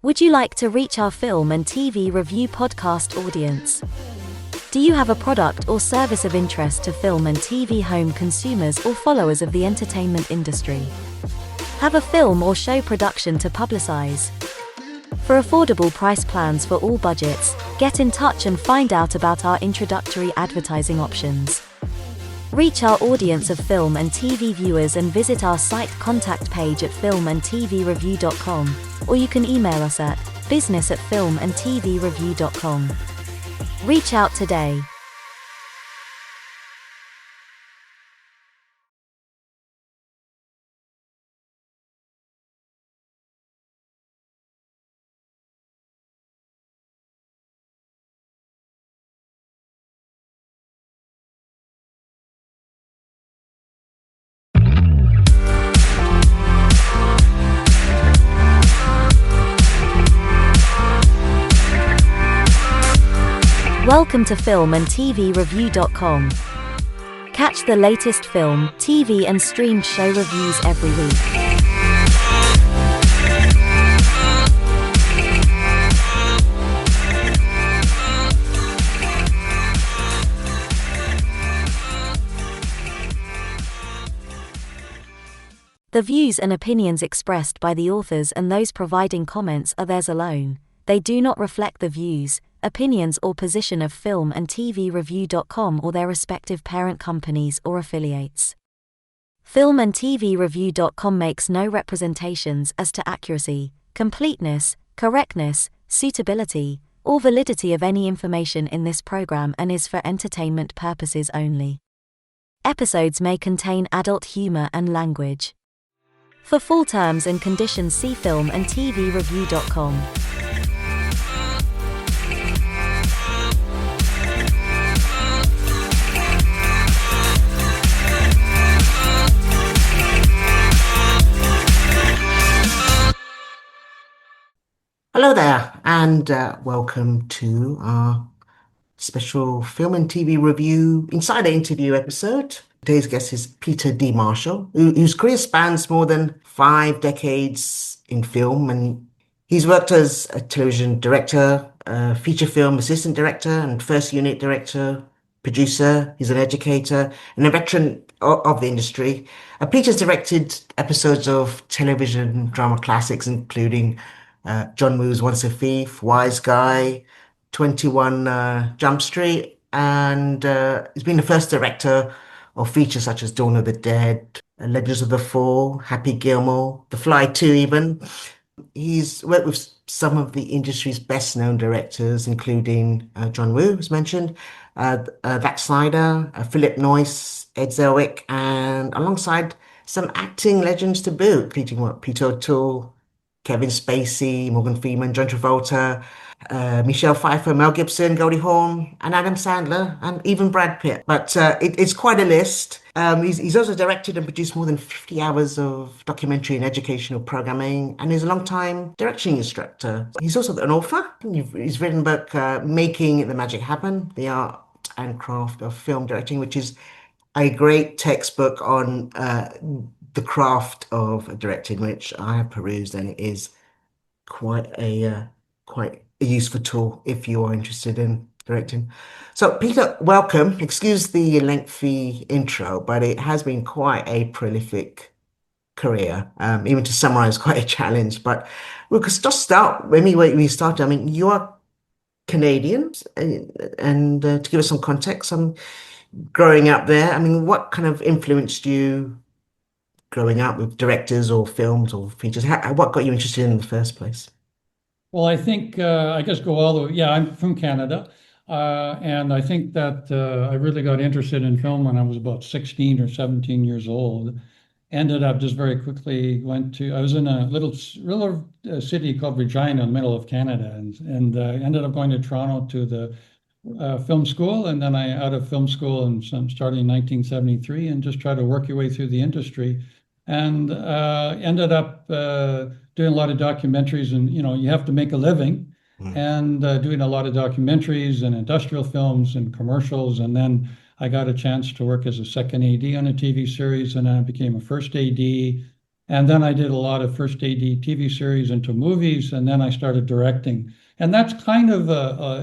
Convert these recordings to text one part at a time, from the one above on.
Would you like to reach our film and TV review podcast audience? Do you have a product or service of interest to film and TV home consumers or followers of the entertainment industry? Have a film or show production to publicize? For affordable price plans for all budgets, get in touch and find out about our introductory advertising options. Reach our audience of film and TV viewers and visit our site contact page at filmandtvreview.com, or you can email us at business@filmandtvreview.com. Reach out today. Welcome to filmandtvreview.com. Catch the latest film, TV and streamed show reviews every week. The views and opinions expressed by the authors and those providing comments are theirs alone. They do not reflect the views, opinions or position of filmandtvreview.com or their respective parent companies or affiliates. Filmandtvreview.com makes no representations as to accuracy, completeness, correctness, suitability, or validity of any information in this program and is for entertainment purposes only. Episodes may contain adult humor and language. For full terms and conditions, see filmandtvreview.com. Hello there, and welcome to our special film and TV review insider interview episode. Today's guest is Peter D. Marshall, whose career spans more than 5 decades in film, and he's worked as a television director, feature film assistant director, and first unit director, producer. He's an educator and a veteran of the industry. Peter's directed episodes of television drama classics, including John Woo's Once a Thief, WiseGuy, 21 Jump Street, and he's been the first director of features such as Dawn of the Dead, Legends of the Fall, Happy Gilmore, The Fly 2 even. He's worked with some of the industry's best-known directors, including John Woo, as mentioned, Zac Snyder, Phillip Noyce, Ed Zellweger, and alongside some acting legends to boot, including Peter O'Toole, Kevin Spacey, Morgan Freeman, John Travolta, Michelle Pfiefer, Mel Gibson, Goldie, Hawn, and Adam Sandler, and even Brad Pitt. But it's quite a list. He's also directed and produced more than 50 hours of documentary and educational programming, and he's a long-time direction instructor. He's also an author. He's written a book, Making the Magic Happen, The Art and Craft of Film Directing, which is a great textbook on the craft of directing, which I have perused, and it is quite a useful tool if you are interested in directing. So, Peter, welcome. Excuse the lengthy intro, but it has been quite a prolific career. Even to summarize, quite a challenge. But we could just start. Maybe where we started. I mean, you are Canadian, and to give us some context, growing up there. I mean, what kind of influenced you growing up with directors or films or features? What got you interested in the first place? Well, I think I just go all the way. Yeah, I'm from Canada. And I think that I really got interested in film when I was about 16 or 17 years old. Ended up just very quickly I was in a little city called Regina in the middle of Canada, and ended up going to Toronto to the film school. And then out of film school and starting in 1973 and just tried to work your way through the industry. And ended up doing a lot of documentaries, and you have to make a living, and doing a lot of documentaries and industrial films and commercials. And then I got a chance to work as a second AD on a TV series, and then I became a first AD, And then I did a lot of first AD TV series into movies, and then I started directing. And that's kind of,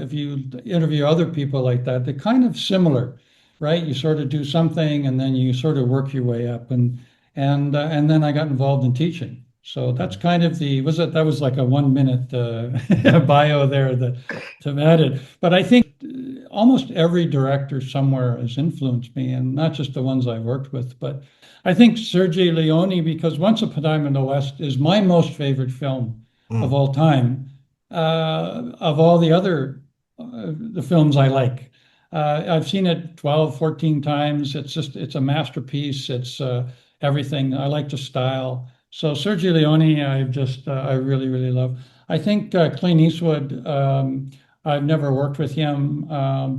if you interview other people like that, they're kind of similar, right? You sort of do something, and then you sort of work your way up. And then I got involved in teaching. So that's kind of that was like a 1 minute bio there that to added. But I think almost every director somewhere has influenced me, and not just the ones I've worked with, but I think Sergio Leone, because Once Upon a Time in the West is my most favorite film of all time, of all the other the films I like. I've seen it 12, 14 times. It's a masterpiece. It's everything. I like the style. So Sergio Leone, I really, really love. I think Clint Eastwood, I've never worked with him,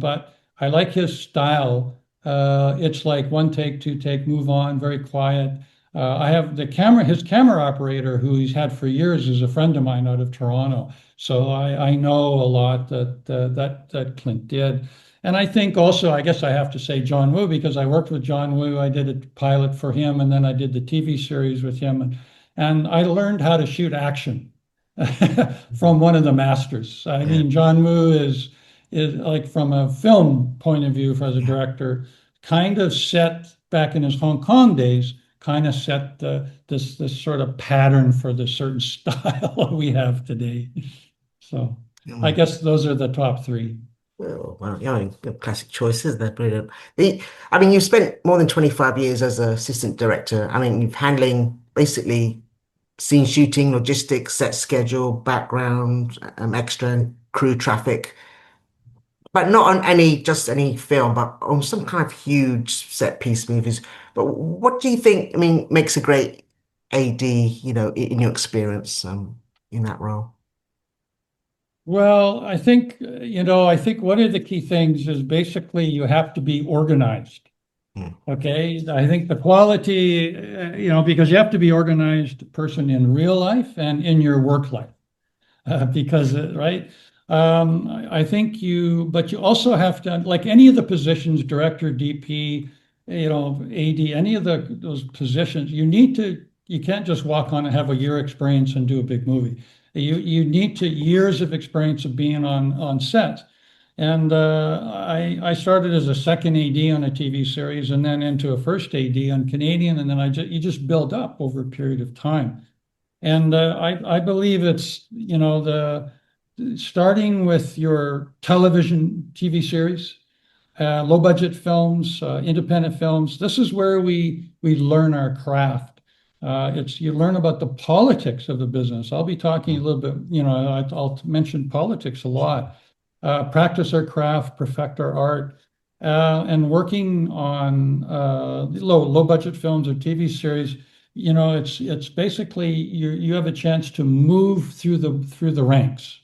but I like his style. It's like one take, two take, move on, very quiet. I have his camera operator, who he's had for years, is a friend of mine out of Toronto. So I know a lot that Clint did. And I think also, I guess I have to say John Woo, because I worked with John Woo. I did a pilot for him, and then I did the TV series with him. And I learned how to shoot action from one of the masters. I mean, John Woo is like, from a film point of view, as a director, kind of set back in his Hong Kong days, kind of set this sort of pattern for the certain style we have today. So I guess those are the top three. Well, yeah, classic choices. They're brilliant. I mean, you've spent more than 25 years as an assistant director. I mean, you've handling basically scene shooting, logistics, set schedule, background, extra and crew traffic, but not on just any film, but on some kind of huge set piece movies. But what do you think, I mean, makes a great AD, in your experience, in that role? Well, I think, I think one of the key things is basically you have to be organized. Okay. I think the quality, because you have to be organized person in real life and in your work life, because, right. I think but you also have to, like any of the positions, director, DP, AD, any of those positions, you can't just walk on and have a year experience and do a big movie. You need years of experience of being on set. And I started as a second AD on a TV series, and then into a first AD on Canadian, and then you just build up over a period of time. And I believe it's, starting with your television TV series, low budget films, independent films. This is where we learn our craft. You learn about the politics of the business. I'll be talking a little bit, I'll mention politics a lot. Practice our craft, perfect our art, and working on low budget films or TV series. It's basically you have a chance to move through the ranks.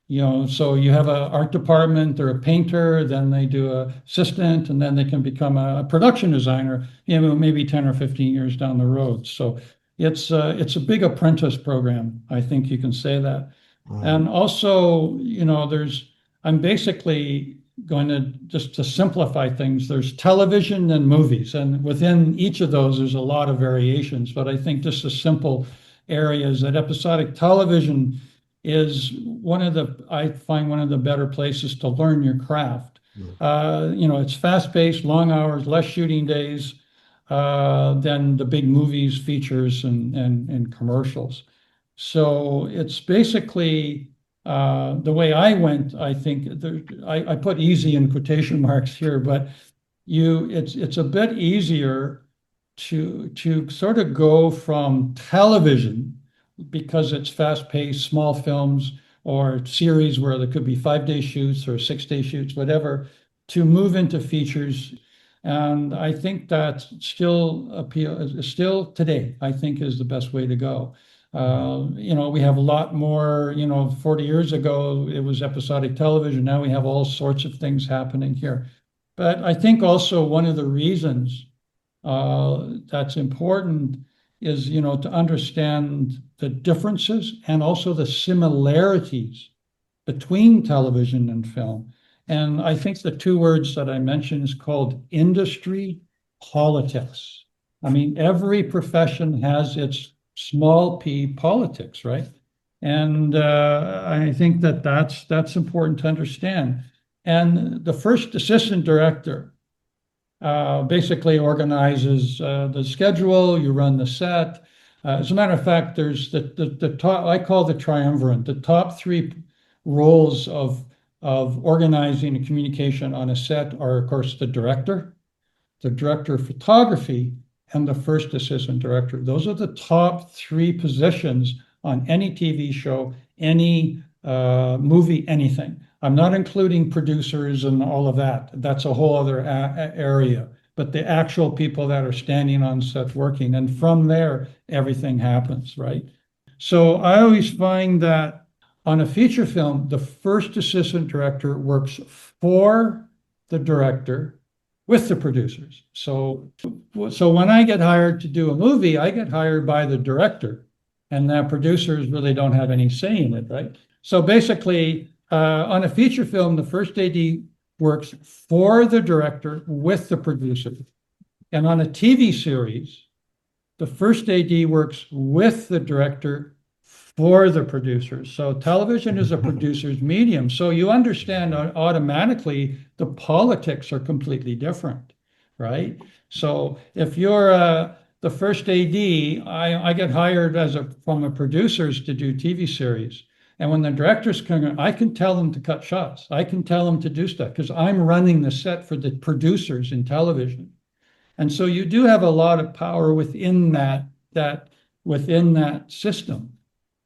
So you have an art department or a painter, then they do an assistant, and then they can become a production designer, maybe 10 or 15 years down the road. So it's a big apprentice program. I think you can say that. And also, I'm basically going to, just to simplify things, there's television and movies, and within each of those, there's a lot of variations. But I think just a simple area is that episodic television is I find one of the better places to learn your craft. It's fast-paced, long hours, less shooting days than the big movies, features, and commercials. So it's basically the way I went. I think I put easy in quotation marks here, but it's a bit easier to sort of go from television, because it's fast-paced, small films or series where there could be 5-day shoots or 6-day shoots, whatever, to move into features. And I think that still today, I think, is the best way to go. We have a lot more, 40 years ago, it was episodic television. Now we have all sorts of things happening here. But I think also one of the reasons that's important is, to understand the differences and also the similarities between television and film. And I think the two words that I mentioned is called industry politics. I mean, every profession has its small p politics, right? And I think that that's important to understand. And the first assistant director basically organizes the schedule. You run the set. As a matter of fact, there's the top. I call the triumvirate. The top three roles of organizing and communication on a set are, of course, the director of photography, and the first assistant director. Those are the top three positions on any TV show, any movie, anything. I'm not including producers and all of that. That's a whole other area. But the actual people that are standing on set working, and from there, everything happens, right? So I always find that on a feature film, the first assistant director works for the director with the producers. So when I get hired to do a movie, I get hired by the director, and the producers really don't have any say in it, right? So basically, on a feature film, the first AD works for the director with the producer. And on a TV series, the first AD works with the director for the producers. So television is a producer's medium. So you understand automatically the politics are completely different, right? So if you're the first AD, I get hired from a producers to do TV series. And when the directors come in, I can tell them to cut shots. I can tell them to do stuff because I'm running the set for the producers in television. And so you do have a lot of power within that system.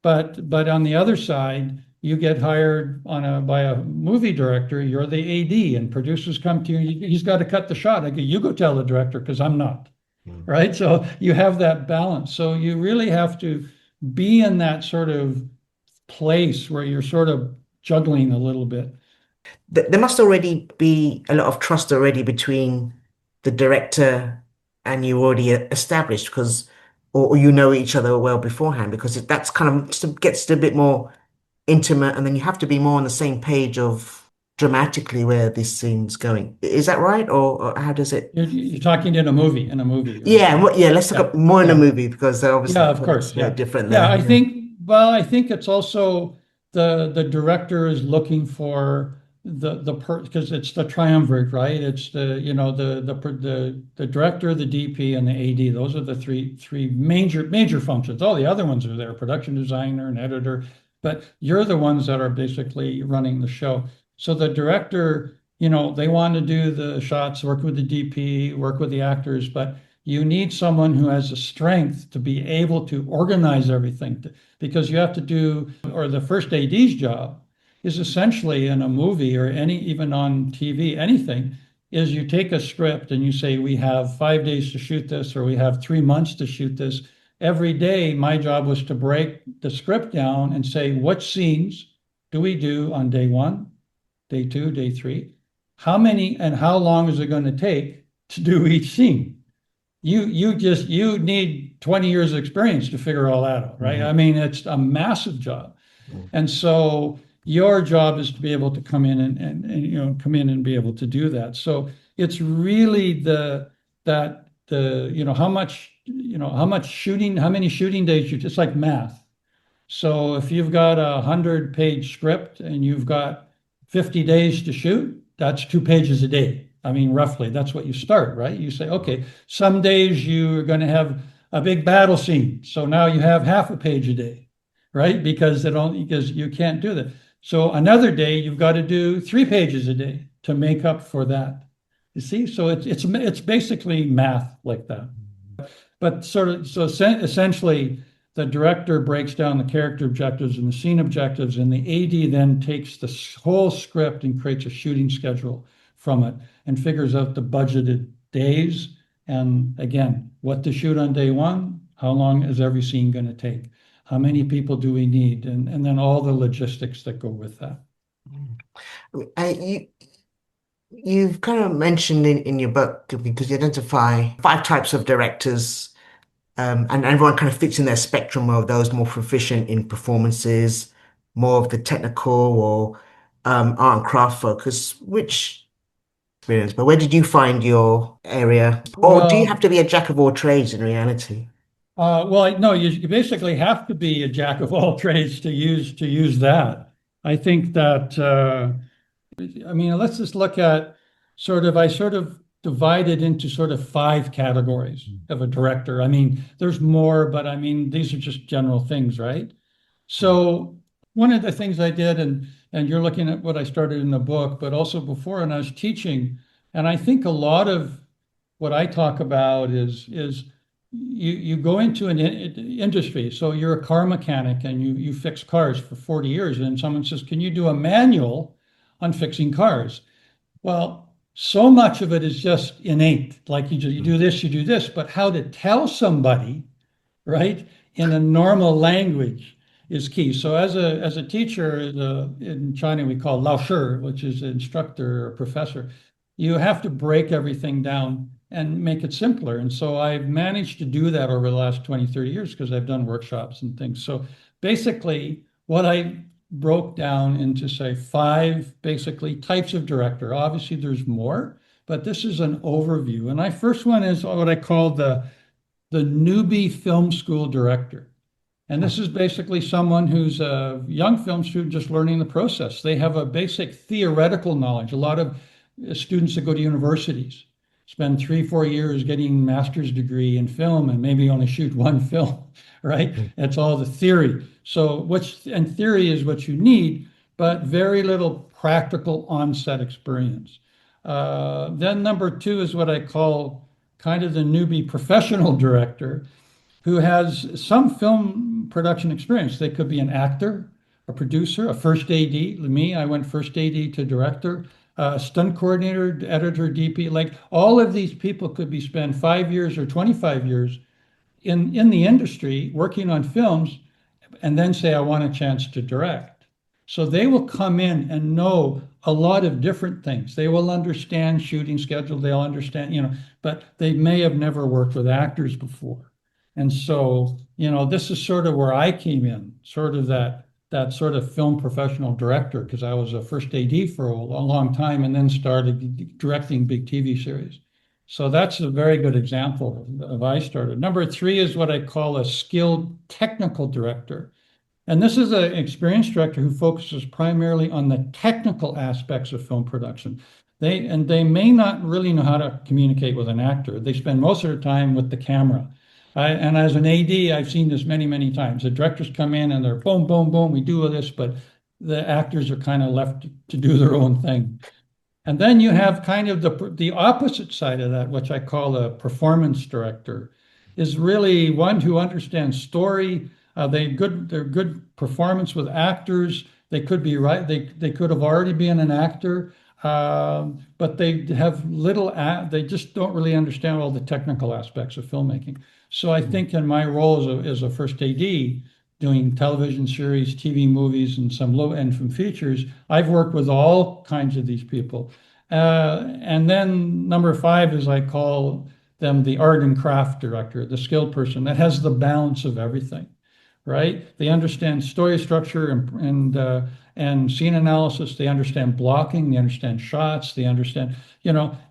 But on the other side, you get hired by a movie director, you're the AD, and producers come to you, he's got to cut the shot. I go, you go tell the director because I'm not. Right? So you have that balance. So you really have to be in that sort of place where you're sort of juggling a little bit. There must already be a lot of trust already between the director and you already established because, or you know each other well beforehand because that's kind of gets a bit more intimate, and then you have to be more on the same page of dramatically where this scene's going. Is that right, or how does it? You're talking in a movie, right? Yeah. Let's talk more in a movie because obviously, of course, different. Yeah, I think. Well, I think it's also the director is looking for because it's the triumvirate, right? It's the director, the DP, and the AD. Those are the three major functions. All the other ones are there: production designer and editor. But you're the ones that are basically running the show. So the director, they want to do the shots, work with the DP, work with the actors, but you need someone who has the strength to be able to organize everything because you have to do, or the first AD's job is essentially in a movie or even on TV, anything, is you take a script and you say, we have 5 days to shoot this, or we have 3 months to shoot this. Every day, my job was to break the script down and say, what scenes do we do on day 1, day 2, day 3? How many and how long is it going to take to do each scene? You need 20 years of experience to figure all that out, right? I mean, it's a massive job. And so your job is to be able to come in and be able to do that. So it's really how many shooting days it's like math. So if you've got a 100-page script and you've got 50 days to shoot, that's 2 pages a day. I mean, roughly, that's what you start, right? You say, okay, some days you're going to have a big battle scene. So now you have half a page a day, right? Because you can't do that. So another day you've got to do 3 pages a day to make up for that. You see? So it's basically math like that. But essentially, the director breaks down the character objectives and the scene objectives, and the AD then takes the whole script and creates a shooting schedule from it and figures out the budgeted days. And again, what to shoot on day 1, how long is every scene going to take? How many people do we need? And then all the logistics that go with that. You've kind of mentioned in your book, because you identify 5 types of directors, and everyone kind of fits in their spectrum of those more proficient in performances, more of the technical or art and craft focus, which experience. But where did you find your area? Or do you have to be a jack of all trades in reality? Well, no, you basically have to be a jack of all trades to use that. I think that I mean, let's just look at I sort of divided into sort of five categories of a director. I mean, there's more, but I mean, these are just general things, right? So one of the things I did, and you're looking at what I started in the book, but also before, and I was teaching, and I think a lot of what I talk about is you go into an industry. So you're a car mechanic and you fix cars for 40 years, and someone says, "Can you do a manual on fixing cars?" Well, so much of it is just innate. Like you do this, you do this, but how to tell somebody, right, in a normal language is key. So as a teacher, in China we call lao shi, which is instructor or professor. You have to break everything down and make it simpler. And so I've managed to do that over the last 20, 30 years because I've done workshops and things. So basically, what I broke down into, say, five basically types of director. Obviously, there's more, but this is an overview. And my first one is what I call the newbie film school director. And this is basically someone who's a young film student just learning the process. They have a basic theoretical knowledge. A lot of students that go to universities spend 3, 4 years getting master's degree in film and maybe only shoot one film, right? That's all the theory. So and theory is what you need, but very little practical on-set experience. Then number two is what I call kind of the newbie professional director who has some film production experience. They could be an actor, a producer, a first AD. Me, I went first AD to director, stunt coordinator, editor, DP. Like all of these people could be spent 5 years or 25 years in the industry working on films and then say, I want a chance to direct. So they will come in and know a lot of different things. They will understand shooting schedule. They'll understand, but they may have never worked with actors before. And so, this is sort of where I came in, sort of that sort of film professional director, because I was a first AD for a long time and then started directing big TV series. So that's a very good example of I started. Number three is what I call a skilled technical director. And this is an experienced director who focuses primarily on the technical aspects of film production. They may not really know how to communicate with an actor. They spend most of their time with the camera. And as an AD, I've seen this many, many times. The directors come in and they're boom, boom, boom, we do this, but the actors are kind of left to do their own thing. And then you have kind of the opposite side of that, which I call a performance director, is really one who understands story. They're good performance with actors. They could be right. They could have already been an actor, but they have they just don't really understand all the technical aspects of filmmaking. So I think in my role as a first AD, doing television series, TV movies, and some low end from features, I've worked with all kinds of these people. And then number five is I call them the art and craft director, the skilled person that has the balance of everything, right? They understand story structure and scene analysis. They understand blocking. They understand shots. They understand,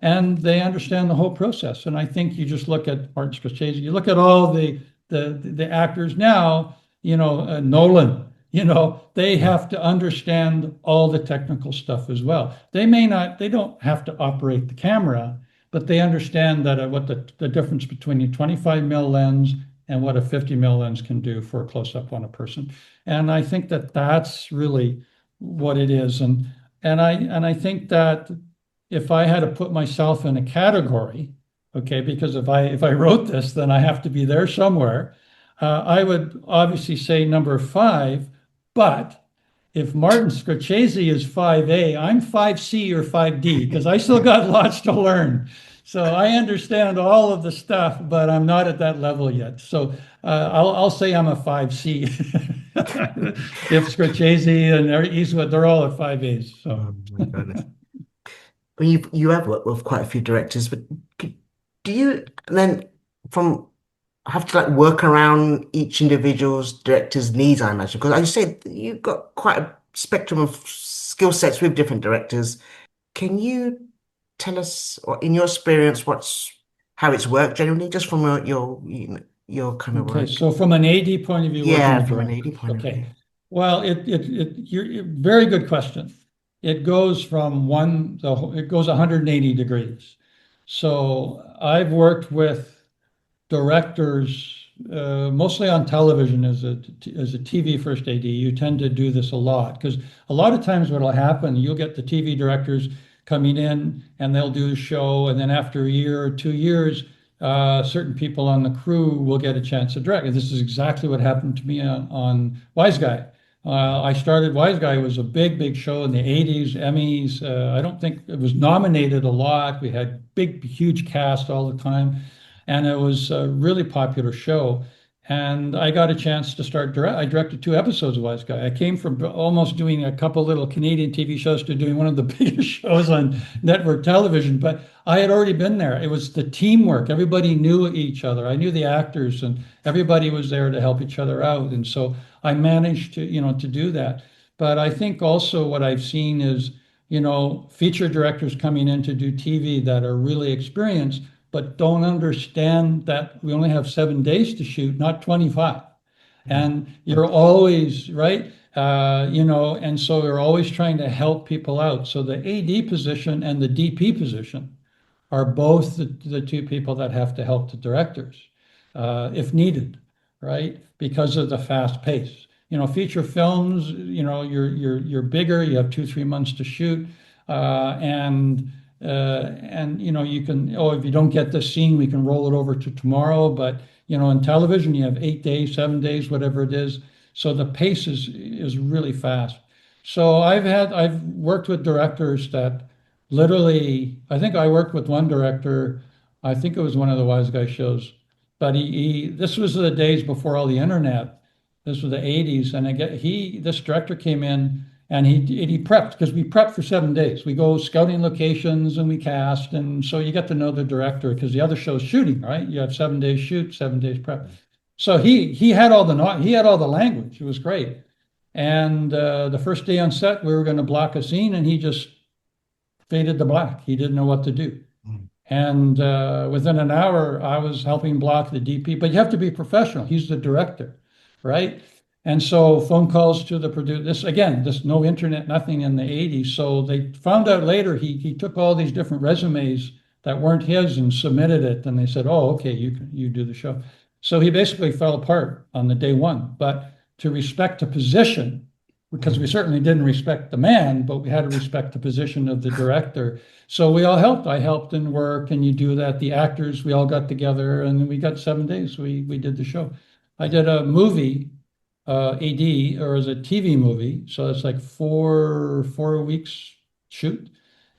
and they understand the whole process. And I think you just look at Martin Scorsese. You look at all the actors now. Nolan. They have to understand all the technical stuff as well. They don't have to operate the camera, but they understand that what the difference between a 25 mil lens and what a 50 mil lens can do for a close-up on a person. And I think that that's really what it is. And I think that if I had to put myself in a category, okay, because if I wrote this, then I have to be there somewhere. I would obviously say number five, but if Martin Scorsese is 5A, I'm 5C or 5D because I still got lots to learn. So I understand all of the stuff, but I'm not at that level yet. So I'll say I'm a 5C. If Scorsese and Eastwood, they're all at 5As. So. Oh my goodness. Well, you have worked with quite a few directors, but do you then have to work around each individual's director's needs, I imagine? Because like you said, you've got quite a spectrum of skill sets with different directors. Can you tell us, or in your experience, how it's worked generally, just from your your kind of Okay, work? so from an AD point of view, working Yeah, with from an AD directors. point of Okay. view. Well, very good question. It goes from it goes 180 degrees. So I've worked with directors, mostly on television as a TV first AD. You tend to do this a lot because a lot of times what will happen, you'll get the TV directors coming in and they'll do a show, and then after a year or 2 years, certain people on the crew will get a chance to direct. And this is exactly what happened to me on WiseGuy. I started WiseGuy. It was a big show in the 80s, Emmys. I don't think it was nominated a lot. We had huge cast all the time, and it was a really popular show. And I got a chance to start I directed 2 episodes of WiseGuy. I came from almost doing a couple little Canadian TV shows to doing one of the biggest shows on network television. But I had already been there. It was the teamwork. Everybody knew each other. I knew the actors, and everybody was there to help each other out. And so I managed to do that. But I think also what I've seen is, feature directors coming in to do TV that are really experienced, but don't understand that we only have 7 days to shoot, not 25. And you're always, right? And so we're always trying to help people out. So the AD position and the DP position are both the two people that have to help the directors if needed, right? Because of the fast pace. Feature films, you're bigger, you have 2, 3 months to shoot, and you can, if you don't get this scene, we can roll it over to tomorrow. But in television, you have 8 days, 7 days, whatever it is. So the pace is really fast. So I've worked with directors that literally, I think I worked with one director. I think it was one of the Wise Guy shows, but this was the days before all the internet. This was the 80s, and this director came in and he prepped, because we prepped for 7 days. We go scouting locations and we cast, and so you get to know the director because the other show's shooting, right? You have 7 days shoot, 7 days prep. So he had all the language. It was great. And the first day on set, we were going to block a scene, and he just faded to black. He didn't know what to do. And within an hour, I was helping block the DP. But you have to be professional. He's the director, right? And so phone calls to the producer. This no internet, nothing in the 80s. So they found out later he took all these different resumes that weren't his and submitted it. And they said, "Oh, okay, you do the show." So he basically fell apart on the day one. But to respect the position, because we certainly didn't respect the man, but we had to respect the position of the director. So we all helped. I helped in work, and you do that. The actors, we all got together, and we got 7 days. We did the show. I did a movie, AD, or as a TV movie. So it's like four weeks shoot.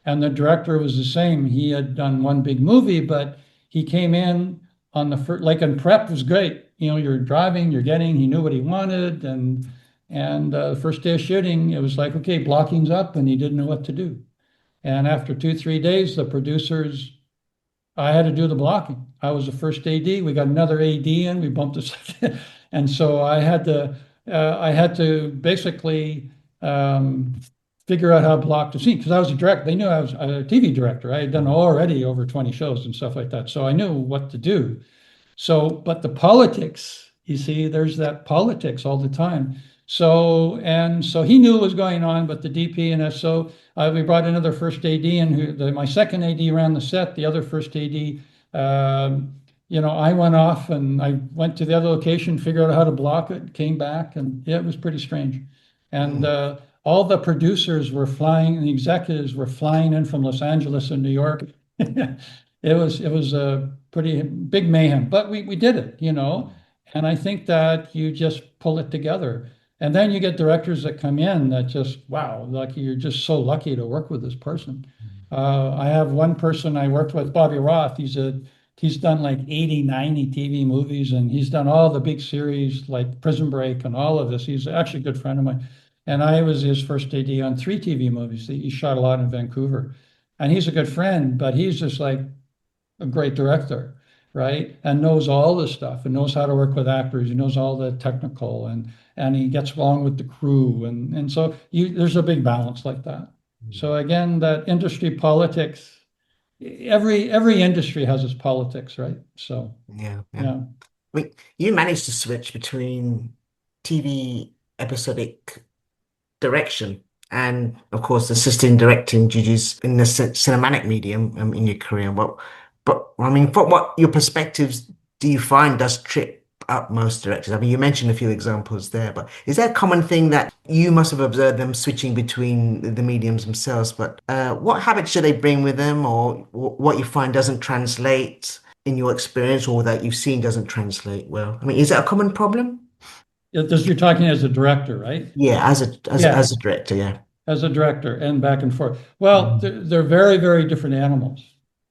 And the director was the same. He had done one big movie, but he came in on the first, like, in prep was great. You're driving, he knew what he wanted. And the first day of shooting, it was like, okay, blocking's up, and he didn't know what to do. And after 2, 3 days, the producers, I had to do the blocking. I was the first AD. We got another AD in. We bumped the second, and so I had to basically figure out how to block the scene, because I was a director. They knew I was a TV director. I had done already over 20 shows and stuff like that, so I knew what to do. So, but the politics, you see, there's that politics all the time. So he knew what was going on, but the DP and SO, we brought another first AD in, my second AD ran the set. The other first AD, I went off and I went to the other location, figured out how to block it, came back, and it was pretty strange. And all the producers were flying, the executives were flying in from Los Angeles and New York. It was a pretty big mayhem, but we did it, and I think that you just pull it together. And then you get directors that come in that just, wow, you're just so lucky to work with this person. I have one person I worked with, Bobby Roth. He's done like 80, 90 TV movies, and he's done all the big series like Prison Break and all of this. He's actually a good friend of mine. And I was his first AD on 3 TV movies. He shot a lot in Vancouver. And he's a good friend, but he's just like a great director, right? And knows all this stuff and knows how to work with actors. He knows all the technical, and he gets along with the crew. And so there's a big balance like that. So again, that industry politics, every industry has its politics, right? So Yeah. yeah. I mean, you managed to switch between TV episodic direction and, of course, assisting directing duties in the cinematic medium in your career. But I mean, from what your perspectives do you find does trip up most directors? I mean, you mentioned a few examples there, but is there a common thing that you must have observed them switching between the mediums themselves? But what habits do they bring with them, or what you find doesn't translate in your experience, or that you've seen doesn't translate well? I mean, is that a common problem? You're talking as a director, right? Yeah, as a Yeah, as a director, yeah. as a director and back and forth. Well, they're very, very different animals.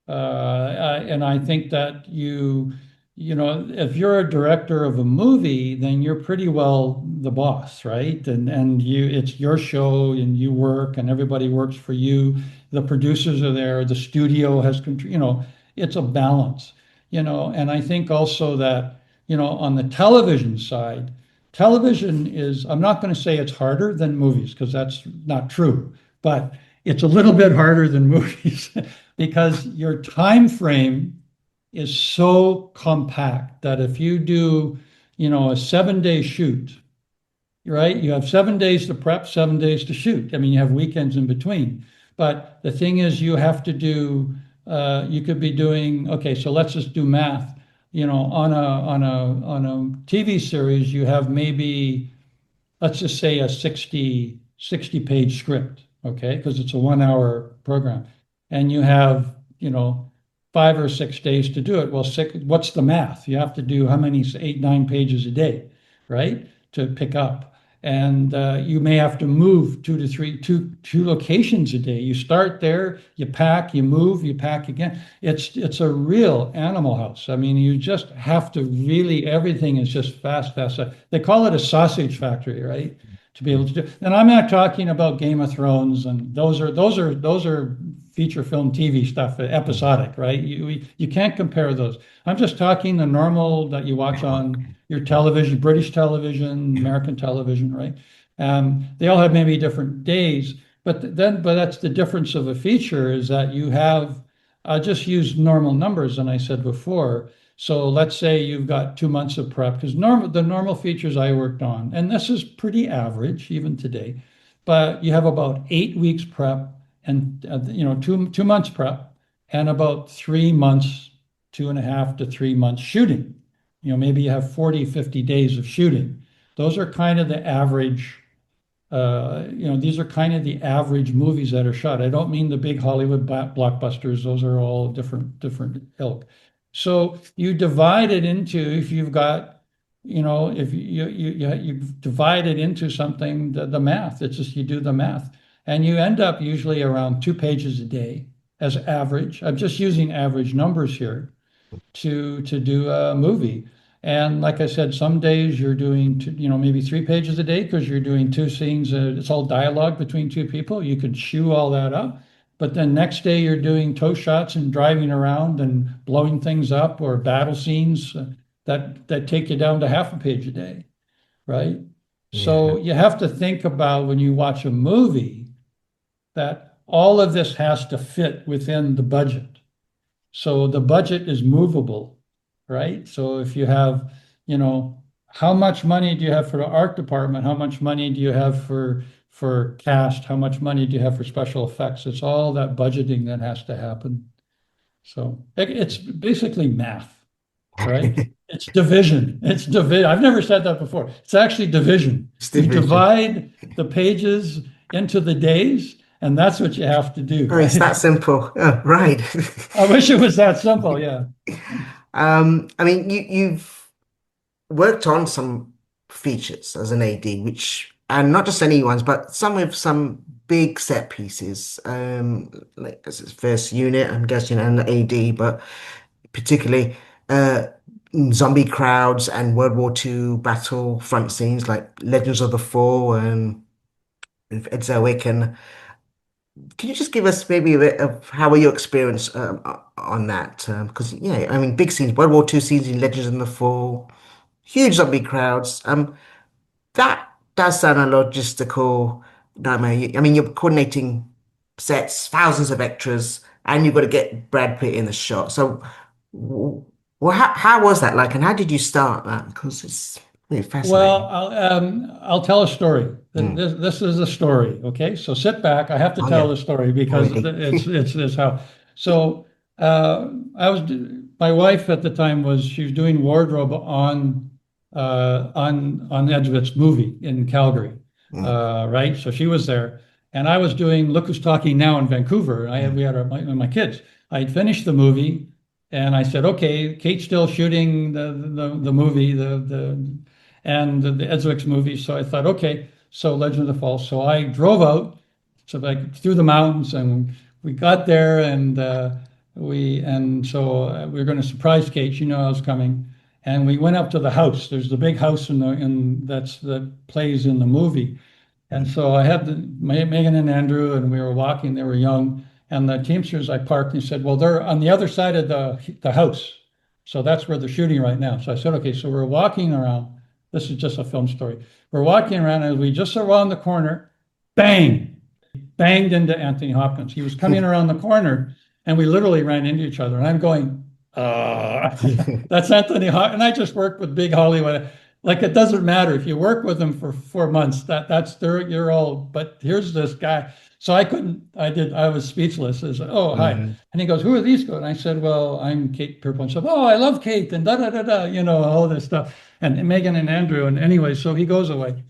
And I think that if you're a director of a movie, then you're pretty well the boss, right? And it's your show and you work and everybody works for you. The producers are there, the studio has control, it's a balance, and I think also that, on the television side, television is, I'm not going to say it's harder than movies because that's not true, but it's a little bit harder than movies because your time frame is so compact that if you do, a 7 day shoot, right? You have 7 days to prep, 7 days to shoot. I mean, you have weekends in between. But the thing is, you have to do, you could be doing, okay, so let's just do math. On a TV series, you have maybe, let's just say a 60 page script, okay? Because it's a 1 hour program. And you have, 5 or 6 days to do it. Well, what's the math? You have to do how many, 8, 9 pages a day, right? To pick up. And you may have to move two locations a day. You start there, you pack, you move, you pack again. It's a real animal house. I mean, you just have to really, everything is just fast, fast, fast. They call it a sausage factory, right? To be able to do. And I'm not talking about Game of Thrones, and those are feature film TV stuff, episodic, right? You can't compare those. I'm just talking the normal that you watch on your television, British television, American television, right? They all have maybe different days, but that's the difference of a feature is that you have. I'll just use normal numbers, and I said before. So let's say you've got 2 months of prep because the normal features I worked on, and this is pretty average even today, but you have about 8 weeks prep and 2 months prep and about 3 months, 2.5 to 3 months shooting. Maybe you have 40, 50 days of shooting. Those are kind of the average. These are kind of the average movies that are shot. I don't mean the big Hollywood blockbusters. Those are all different ilk. So you divide it into, if you've got, if you divide it into something, the math, it's just you do the math and you end up usually around 2 pages a day as average. I'm just using average numbers here to do a movie. And like I said, some days you're doing, maybe 3 pages a day because you're doing two scenes. It's all dialogue between two people. You could chew all that up. But then next day you're doing toe shots and driving around and blowing things up or battle scenes that take you down to half a page a day, right? Yeah. So you have to think about when you watch a movie that all of this has to fit within the budget. So the budget is movable, right? So if you have, how much money do you have for the art department? How much money do you have for cast? How much money do you have for special effects? It's all that budgeting that has to happen. So it's basically math, right? It's division. It's division. I've never said that before. It's actually division. It's You division. divide the pages into the days, and that's what you have to do, Oh, it's right? that simple. Oh, right. I wish it was that simple. Yeah. I mean, you've worked on some features as an AD, which, and not just any ones, but some with some big set pieces. Like as its first unit, I'm guessing, and AD, but particularly uh, zombie crowds and World War II battle front scenes like Legends of the Fall and Ed Zwick. And can you just give us maybe a bit of how were your experience on that? Because yeah, I mean, big scenes, World War II scenes in Legends of the Fall, huge zombie crowds. That does sound a logistical nightmare. I mean, you're coordinating sets, thousands of extras, and you've got to get Brad Pitt in the shot. So, Well, how was that like, and how did you start that? Because it's really Well, fascinating. I'll tell a story. Mm. This is a story. Okay, so sit back. I have to Oh tell yeah, the story I'm because ready. it's how. So I was my wife at the time she was doing wardrobe on Edgewood's movie in Calgary, Mm, right? So she was there, and I was doing Look Who's Talking Now in Vancouver. We mm, had my kids. I had finished the movie. And I said, okay, Kate's still shooting the movie, the Ed movie. So I thought, okay, so Legend of the Falls. So I drove out, so like through the mountains, and we got there, and we were going to surprise Kate. She knew I was coming, and we went up to the house. There's the big house that plays in the movie. And mm, so I had Megan and Andrew, and we were walking. They were young, and the Teamsters I parked. And he said, "Well, they're on the other side of the house, so that's where they're shooting right now." So I said, "Okay." So we're walking around. This is just a film story. We're walking around, and we just around the corner, bang! Banged into Anthony Hopkins. He was coming around the corner, and we literally ran into each other. And I'm going, that's Anthony Hopkins. And I just worked with big Hollywood. Like it doesn't matter if you work with them for 4 months. That's you're all. But here's this guy. So I couldn't. I was speechless. I said, "Oh, hi," mm, and he goes, "Who are these?" And I said, "Well, I'm Kate Pierpont." He said, "Oh, I love Kate," and da da da da. All this stuff. And Megan and Andrew. And anyway, so he goes away.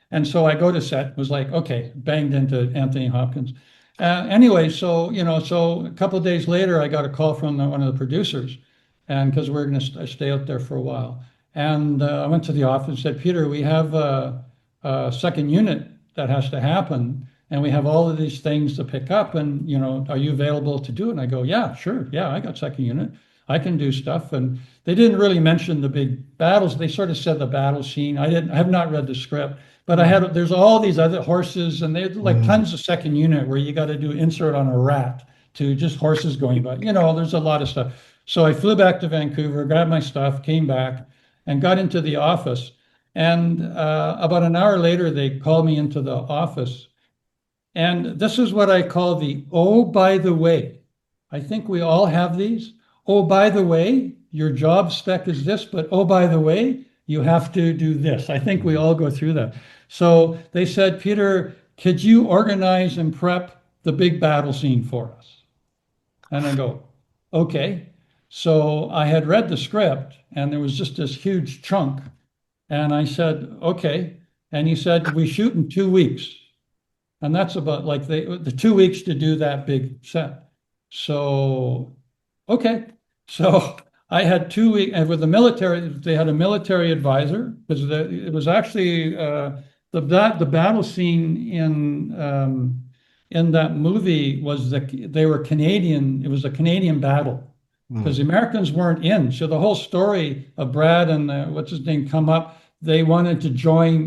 And so I go to set, was like, okay, banged into Anthony Hopkins. Anyway, so a couple of days later, I got a call from one of the producers, and because we're going to stay out there for a while. And I went to the office and said, Peter, we have a second unit that has to happen, and we have all of these things to pick up. And are you available to do it? And I go, yeah, sure, yeah, I got second unit. I can do stuff. And they didn't really mention the big battles. They sort of said the battle scene. I have not read the script. But mm, there's all these other horses, and there's like mm, tons of second unit where you got to do insert on a rat to just horses going by. There's a lot of stuff. So I flew back to Vancouver, grabbed my stuff, came back, and got into the office. And about an hour later, they called me into the office. And this is what I call the oh, by the way. I think we all have these. Oh, by the way, your job spec is this, but oh, by the way, you have to do this. I think we mm. all go through that. So they said, Peter, could you organize and prep the big battle scene for us? And I go, okay. So I had read the script and there was just this huge chunk. And I said, okay. And he said, we shoot in 2 weeks. And that's about like the 2 weeks to do that big set. So, okay. So I had 2 weeks, and with the military, they had a military advisor because it was actually the battle scene in that movie was they were Canadian. It was a Canadian battle because the Mm. Americans weren't in. So the whole story of Brad and what's his name come up. They wanted to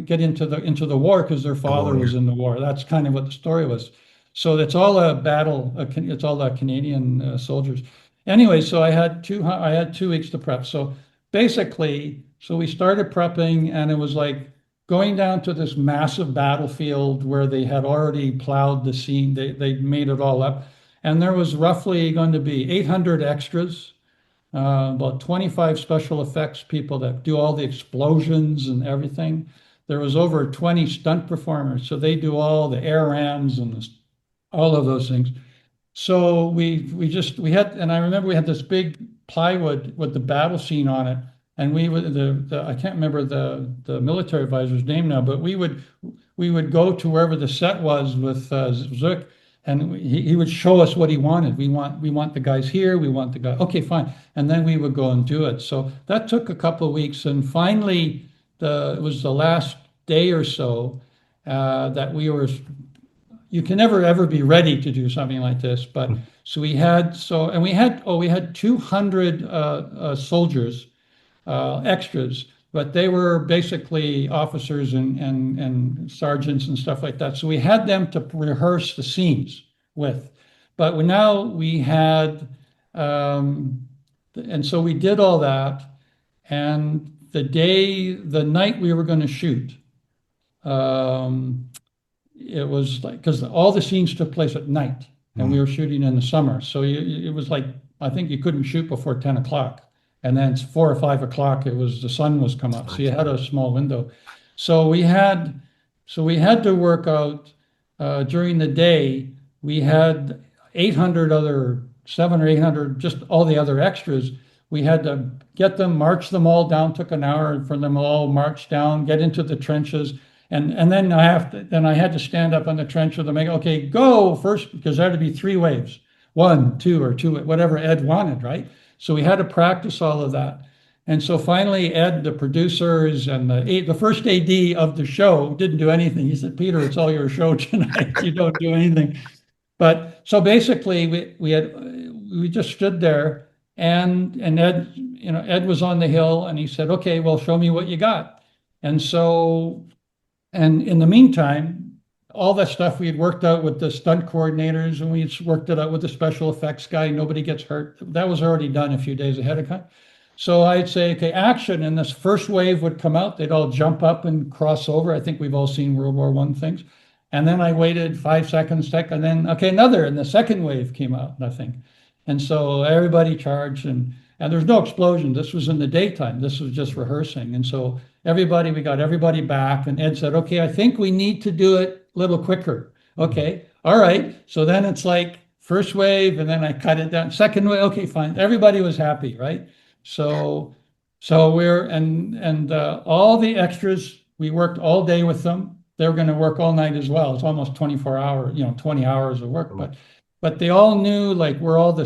get into the war because their The father was warrior. in the war. That's kind of what the story was. So it's all a battle. It's all Canadian soldiers. Anyway, so I had 2 weeks to prep. So basically, so we started prepping, and it was like going down to this massive battlefield where they had already plowed the scene. They made it all up, and there was roughly going to be 800 extras, about 25 special effects people that do all the explosions and everything. There was over 20 stunt performers, so they do all the air rams and all of those things. So we had, and I remember we had this big plywood with the battle scene on it, and we would I can't remember the military advisor's name now, but we would go to wherever the set was with Zwick, and he would show us what he wanted. We want the guys here. We want the guy. Okay, fine, and then we would go and do it. So that took a couple of weeks, and finally, it was the last day or so that we were you can never ever be ready to do something like this. But so we had 200 soldiers, extras, but they were basically officers and sergeants and stuff like that. So we had them to rehearse the scenes with. But now we had, and so we did all that. And the night we were going to shoot, um, it was like because all the scenes took place at night and we Mm. were shooting in the summer, so it was like I think you couldn't shoot before 10 o'clock, And then it's 4 or 5 o'clock, the sun was come up. So you had a small window. So we had to work out during the day. We had 7 or 800, just all the other extras. We had to get them, march them all down. Took an hour for them all march down, get into the trenches, and then I had to stand up on the trench with them. Okay, go first, because there had to be 3 waves, 1, 2, or 2, whatever Ed wanted, right? So we had to practice all of that. And so finally, Ed, the producers, and the first AD of the show didn't do anything. He said, "Peter, it's all your show tonight. You don't do anything." But so basically, we just stood there, and Ed, Ed was on the hill, and he said, "Okay, well, show me what you got." And in the meantime, all that stuff we had worked out with the stunt coordinators, and we had worked it out with the special effects guy. Nobody gets hurt. That was already done a few days ahead of time. So I'd say, okay, action, and this first wave would come out. They'd all jump up and cross over. I think we've all seen World War I things. And then I waited 5 seconds, and then, okay, another, and the second wave came out, nothing. And so everybody charged, and there's no explosion. This was in the daytime. This was just rehearsing. And so we got everybody back, and Ed said, "Okay, I think we need to do it a little quicker." Okay, all right. So then it's like first wave, and then I cut it down. Second wave, okay, fine. Everybody was happy, right? So all the extras, we worked all day with them. They were going to work all night as well. It's almost 24 hours, 20 hours of work, but they all knew, like, we're all the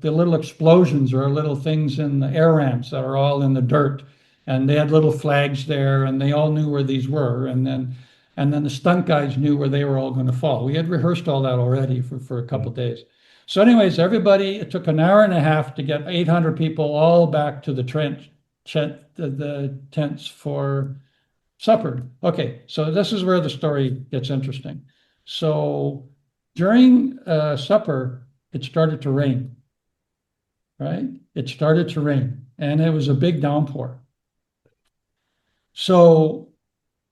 little explosions or little things in the air ramps that are all in the dirt, and they had little flags there, and they all knew where these were, and then the stunt guys knew where they were all going to fall. We had rehearsed all that already for a couple of days. So anyways, it took an hour and a half to get 800 people all back to the the tents for supper. Okay, so this is where the story gets interesting. So during supper, it started to rain, right? It started to rain, and it was a big downpour. So,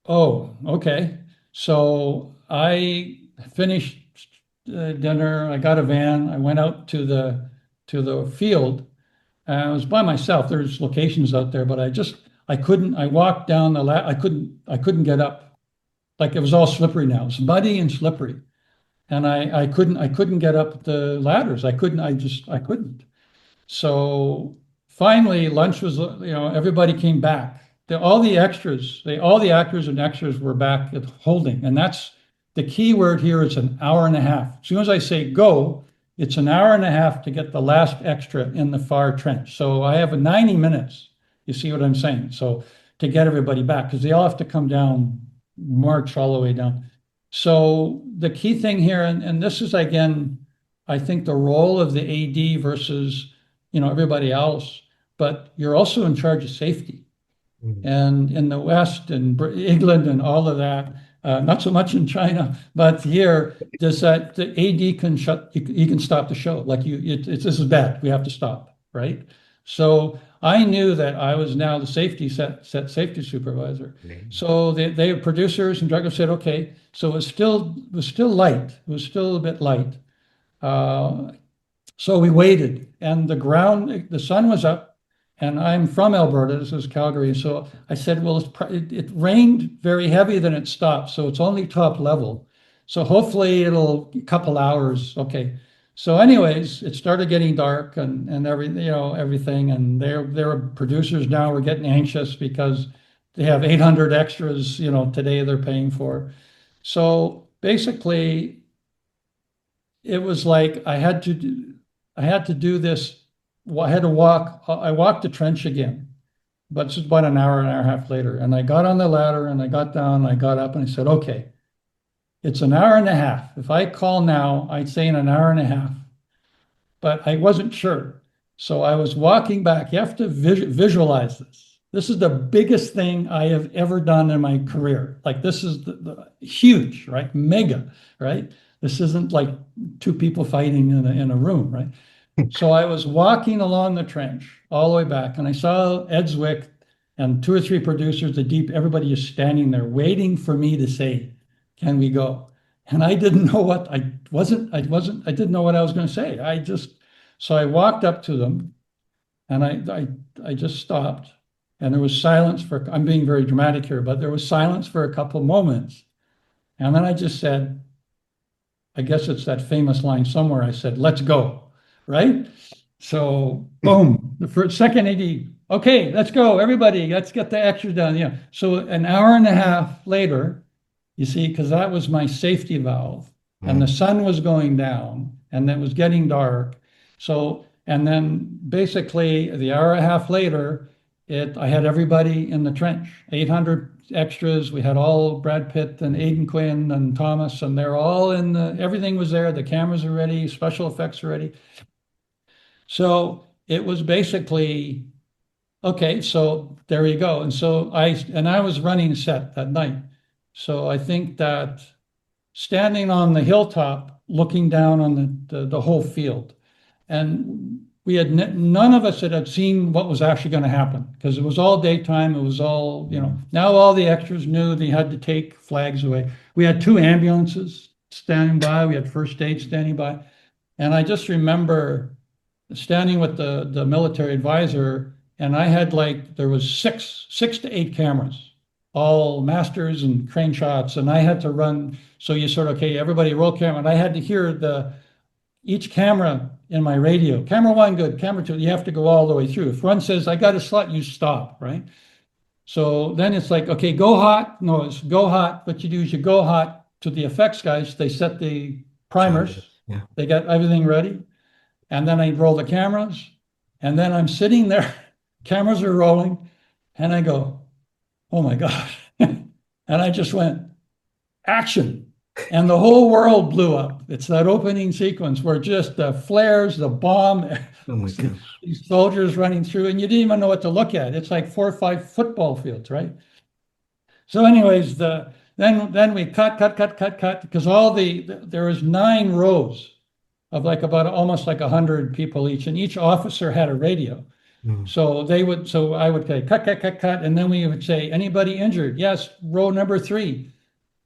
okay. So I finished dinner. I got a van. I went out to the field. I was by myself. There's locations out there, but I couldn't. I walked down I couldn't get up. Like, it was all slippery now. It's muddy and slippery, and I couldn't get up the ladders. I couldn't. So finally, lunch was. Everybody came back. All the actors and extras were back at holding, and that's the key word here. Is an hour and a half. As soon as I say go, it's an hour and a half to get the last extra in the far trench. So I have 90 minutes. You see what I'm saying? So to get everybody back, because they all have to come down, march all the way down. So the key thing here, and this is, again, I think, the role of the AD versus everybody else, but you're also in charge of safety. And in the West and England and all of that, not so much in China, but here, does that the AD can stop the show. Like, this is bad. We have to stop, right? So I knew that I was now the set safety supervisor. So they producers and directors said, okay. So it was still light. It was still a bit light. So we waited, and the sun was up. And I'm from Alberta, this is Calgary. So I said, well, it rained very heavy, then it stopped. So it's only top level. So hopefully it'll a couple hours. Okay. So anyways, it started getting dark and everything. And their producers now were getting anxious because they have 800 extras, today they're paying for. So basically it was like I had to do this. I had to walk. I walked the trench again, but it's about an hour and a half later. And I got on the ladder, and I got down, and I got up, and I said, okay, it's an hour and a half. If I call now, I'd say in an hour and a half, but I wasn't sure. So I was walking back. You have to visualize this. This is the biggest thing I have ever done in my career. Like, this is the huge, right? Mega, right? This isn't like two people fighting in a room, right? So I was walking along the trench all the way back, and I saw Ed Zwick and 2 or 3 producers, everybody is standing there waiting for me to say, can we go? And I didn't know what I didn't know what I was going to say. So I walked up to them, And I just stopped, and there was silence for, I'm being very dramatic here, but there was silence for a couple moments. And then I just said, I guess it's that famous line somewhere. I said, let's go, right? So boom, the first second AD, okay, let's go, everybody, let's get the extras done. Yeah. So an hour and a half later, you see, because that was my safety valve, and the sun was going down, and it was getting dark. So, and then basically the hour and a half later, I had everybody in the trench, 800 extras. We had all Brad Pitt and Aidan Quinn and Thomas, and they're all everything was there. The cameras are ready, special effects are ready. So it was basically, okay, so there you go. And so I was running set that night. So I think that standing on the hilltop, looking down on the whole field, and we had none of us had seen what was actually going to happen, because it was all daytime. It was all, now all the extras knew they had to take flags away. We had 2 ambulances standing by. We had first aid standing by. And I just remember standing with the military advisor, and I had there was six to 8 cameras, all masters and crane shots, and I had to run. So you sort of, okay, everybody roll camera, and I had to hear each camera in my radio. Camera 1, good. Camera 2, you have to go all the way through. If one says, I got a slot, you stop, right? So then it's like, okay, go hot. No, it's go hot. What you do is you go hot to the effects guys. They set the primers. Yeah. They got everything ready. And then I roll the cameras. And then I'm sitting there, cameras are rolling. And I go, oh my gosh. And I just went, action. And the whole world blew up. It's that opening sequence where just the flares, the bomb, Oh my gosh. these soldiers running through, and you didn't even know what to look at. It's like 4 or 5 football fields, right? So anyways, then we cut, because there was 9 rows of about almost 100 people each, and each officer had a radio. So I would say cut, and then we would say, anybody injured? Yes, row number 3.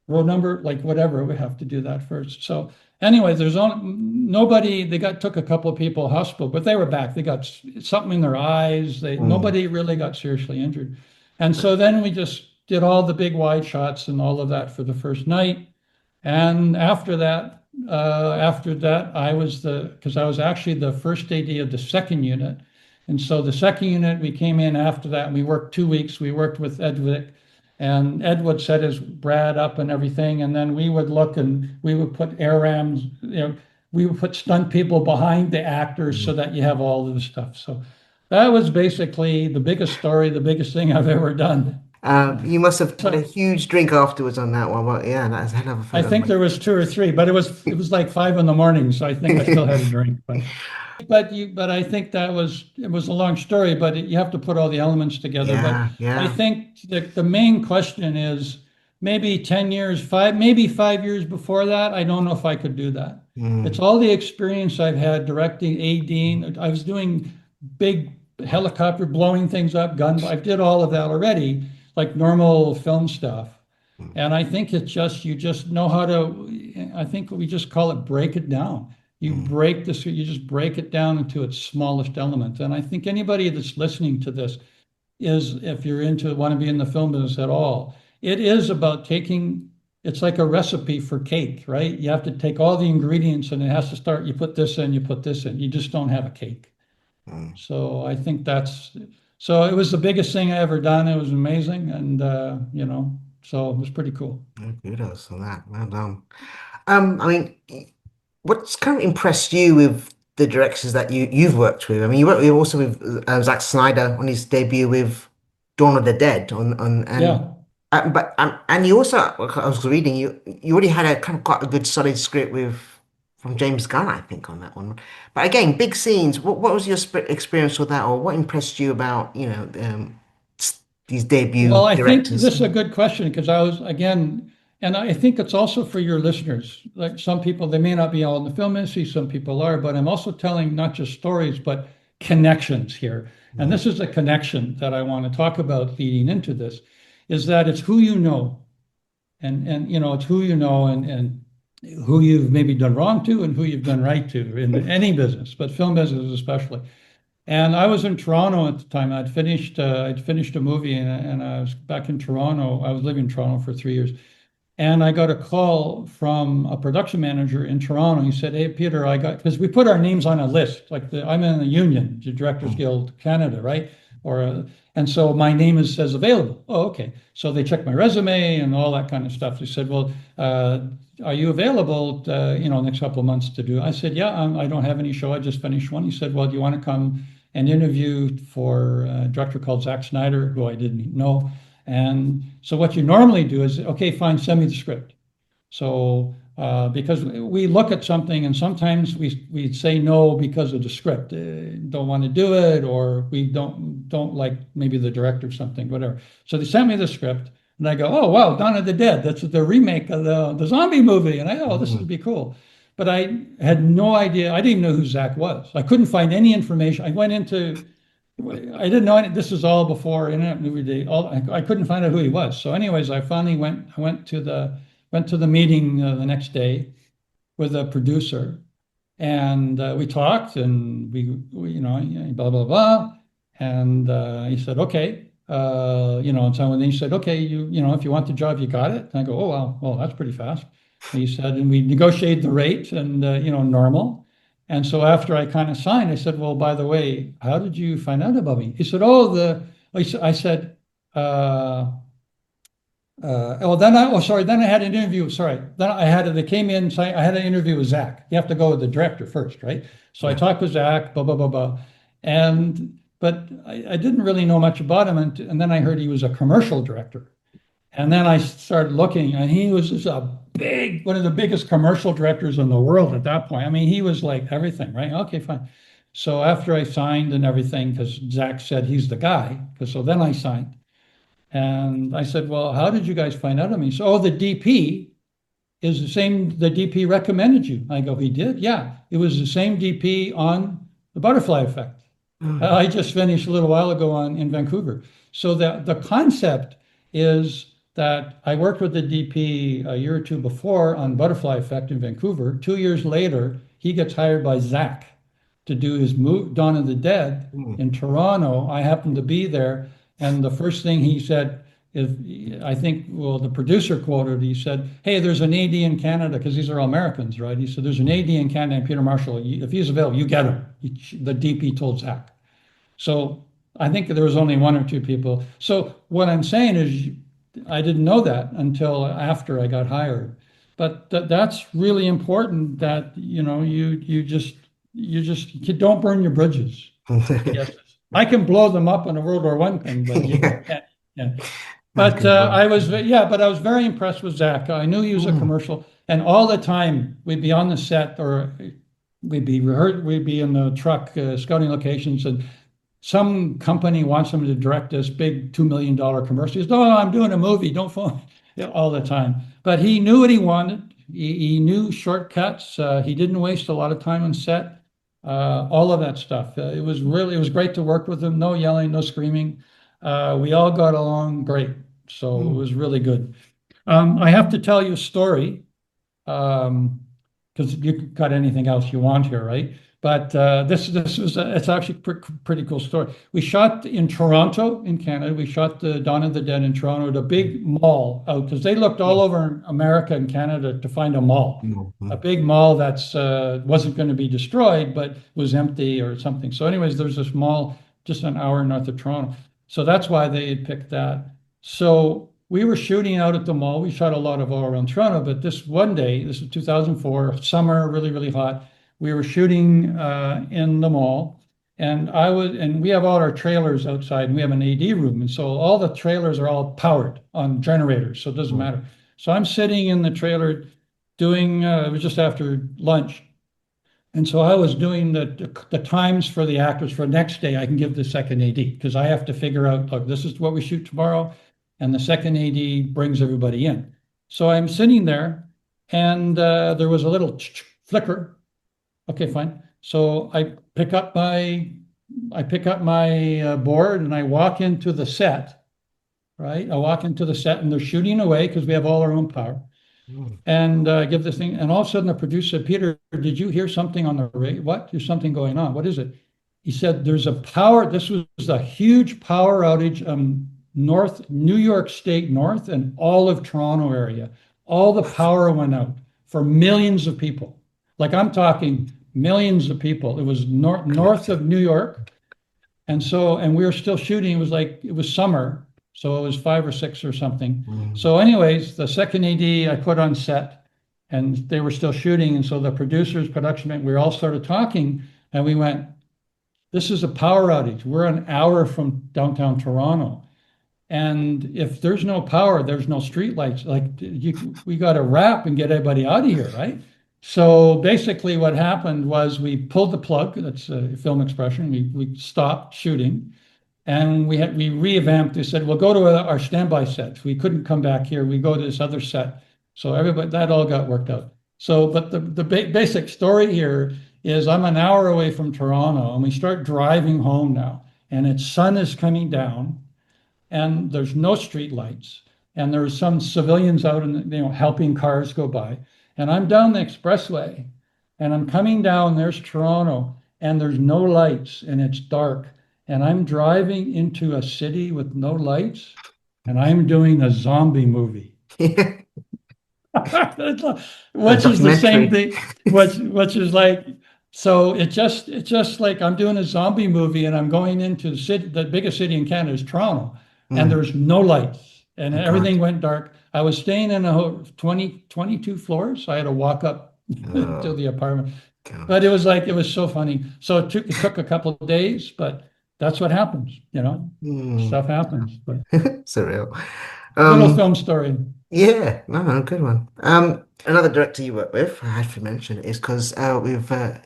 Row number, whatever, we have to do that first. So anyway, there's nobody, took a couple of people to hospital, but they were back. They got something in their eyes. Nobody really got seriously injured. And so then we just did all the big wide shots and all of that for the first night. And after that, because I was actually the first AD of the second unit. And so the second unit, we came in after that, and we worked 2 weeks. We worked with Ed Zwick, and Ed would set his Brad up and everything. And then we would look, and we would put air rams, we would put stunt people behind the actors so that you have all of the stuff. So that was basically the biggest story, the biggest thing I've ever done. You must have had a huge drink afterwards on that one. But yeah, that's a hell of a I think there was 2 or 3, but it was like 5 a.m, so I think I still had a drink. But I think it was a long story, but you have to put all the elements together. Yeah. I think the main question is maybe 10 years, maybe 5 years before that, I don't know if I could do that. It's all the experience I've had directing, ADing. I was doing big helicopter blowing things up, guns. I did all of that already, like normal film stuff. And I think it's just, you just know how to, I think we just call it break it down. You just break it down into its smallest element. And I think anybody that's listening to this if you want to be in the film business at all, it is about it's like a recipe for cake, right? You have to take all the ingredients, and it has to start, you put this in, you put this in. You just don't have a cake. So I think so it was the biggest thing I ever done. It was amazing. And, so it was pretty cool. Kudos on that. Well done. I mean, what's kind of impressed you with the directors that you've worked with? I mean, you worked also with Zack Snyder on his debut with Dawn of the Dead. And you also, I was reading, you already had a kind of quite a good solid script from James Gunn, I think, on that one. But again, big scenes. What was your experience with that, or what impressed you about these debut Well, I think directors? this is a good question, because and I think it's also for your listeners. Like, some people, they may not be all in the film industry, some people are, but I'm also telling not just stories, but connections here. And this is a connection that I want to talk about leading into this, is that it's who you know. And it's who you know, and who you've maybe done wrong to and who you've done right to in any business, but film business especially. And I was in Toronto at the time. I'd finished a movie, and I was back in Toronto. I was living in Toronto for 3 years. And I got a call from a production manager in Toronto. He said, "Hey, Peter, because we put our names on a list, I'm in the union, the Directors Guild Canada, right? And so my name says available. Oh, okay. So they checked my resume and all that kind of stuff. They said, well, are you available, next couple of months to do? I said, yeah, I don't have any show. I just finished one. He said, well, do you want to come and interview for a director called Zac Snyder, who I didn't know? And so what you normally do is, okay, fine, send me the script. So because we look at something and sometimes we say no because of the script, don't want to do it, or we don't like maybe the director or something, whatever. So they sent me the script, and I go, oh wow, Dawn of the Dead. That's the remake of the zombie movie, and this would be cool. But I had no idea. I didn't even know who Zac was. I couldn't find any information. I didn't know this was all before Internet Movie Day. I couldn't find out who he was. So, anyways, I finally went to the meeting the next day with a producer, and we talked, and we blah blah blah, and he said, okay, and so then he said, okay, if you want the job, you got it. And I go, oh wow, well that's pretty fast. And he said, and we negotiated the rate, and normal. And so after I kind of signed, I said, well, by the way, how did you find out about me? He said, I said, then I had an interview. Sorry. They came in, so I had an interview with Zac. You have to go with the director first, right? So I talked with Zac, blah, blah, blah, blah. But I didn't really know much about him. And then I heard he was a commercial director. And then I started looking, and he was just one of the biggest commercial directors in the world at that point. I mean, he was like everything, right? Okay, fine. So after I signed and everything, because Zac said he's the guy, so then I signed. And I said, well, how did you guys find out of me? So, the DP is the same, the DP recommended you. I go, he did? Yeah, it was the same DP on The Butterfly Effect. I just finished a little while ago in Vancouver. So the concept is that I worked with the DP a year or two before on Butterfly Effect in Vancouver. 2 years later, he gets hired by Zac to do his Dawn of the Dead in Toronto. I happened to be there, and the first thing he said is, the producer quoted, he said, hey, there's an AD in Canada, because these are all Americans, right? He said, there's an AD in Canada, and Peter Marshall, if he's available, you get him. The DP told Zac. So I think there was only one or two people. So what I'm saying is, I didn't know that until after I got hired. But that's really important, that you don't burn your bridges. Yes. I can blow them up on a World War I thing, but you can't. Yeah. But I was very impressed with Zac. I knew he was a commercial, and all the time we'd be on the set, or we'd be in the truck scouting locations, and some company wants him to direct this big $2 million commercial. He says, "No, I'm doing a movie. Don't phone." All the time. But he knew what he wanted. He knew shortcuts. He didn't waste a lot of time on set. All of that stuff. It was great to work with him. No yelling, no screaming. We all got along great. So it was really good. I have to tell you a story, because you got anything else you want here, right? But it's actually pretty cool story. We shot in Toronto, in Canada. We shot the Dawn of the Dead in Toronto at a big mall out, because they looked all over America and Canada to find a mall, a big mall that's wasn't going to be destroyed, but was empty or something. So anyways, there's this mall just an hour north of Toronto. So that's why they had picked that. So we were shooting out at the mall. We shot a lot of all around Toronto, but this one day, this was 2004, summer, really, really hot. We were shooting in the mall, and we have all our trailers outside, and we have an AD room. And so all the trailers are all powered on generators, so it doesn't matter. So I'm sitting in the trailer doing, it was just after lunch. And so I was doing the times for the actors for next day. I can give the second AD, because I have to figure out, look, this is what we shoot tomorrow. And the second AD brings everybody in. So I'm sitting there, and there was a little flicker. Okay, fine. So I pick up my board, and I walk into the set, right? I walk into the set, and they're shooting away because we have all our own power. And give this thing, and all of a sudden the producer said, "Peter, did you hear something on the radio? What? There's something going on. What is it?" He said there's this was a huge power outage, north, New York State north and all of Toronto area. All the power went out for millions of people. Like I'm talking millions of people. It was north of New York. And we were still shooting. It was summer. So it was 5 or 6 or something. So anyways, the second AD I put on set and they were still shooting. And so the producers, production, we all started talking and we went, this is a power outage. We're an hour from downtown Toronto. And if there's no power, there's no streetlights. We got to wrap and get everybody out of here, right? So basically what happened was we pulled the plug. That's a film expression. We stopped shooting and we revamped. We said, we'll go to our standby sets. We couldn't come back here. We go to this other set. So everybody, that all got worked out. So, but the basic story here is I'm an hour away from Toronto and we start driving home now and its sun is coming down and there's no street lights and there's some civilians out and helping cars go by. And I'm down the expressway and I'm coming down, there's Toronto and there's no lights and it's dark. And I'm driving into a city with no lights and I'm doing a zombie movie. Which is the same thing, which is like, so it's just like I'm doing a zombie movie and I'm going into the city, the biggest city in Canada is Toronto, and there's no lights and everything went dark. I was staying in 22 floors. So I had to walk up to the apartment, but it was so funny. So it took a couple of days, but that's what happens, stuff happens. But Surreal. little film story. Yeah, no, good one. Another director you work with, I have to mention, is because with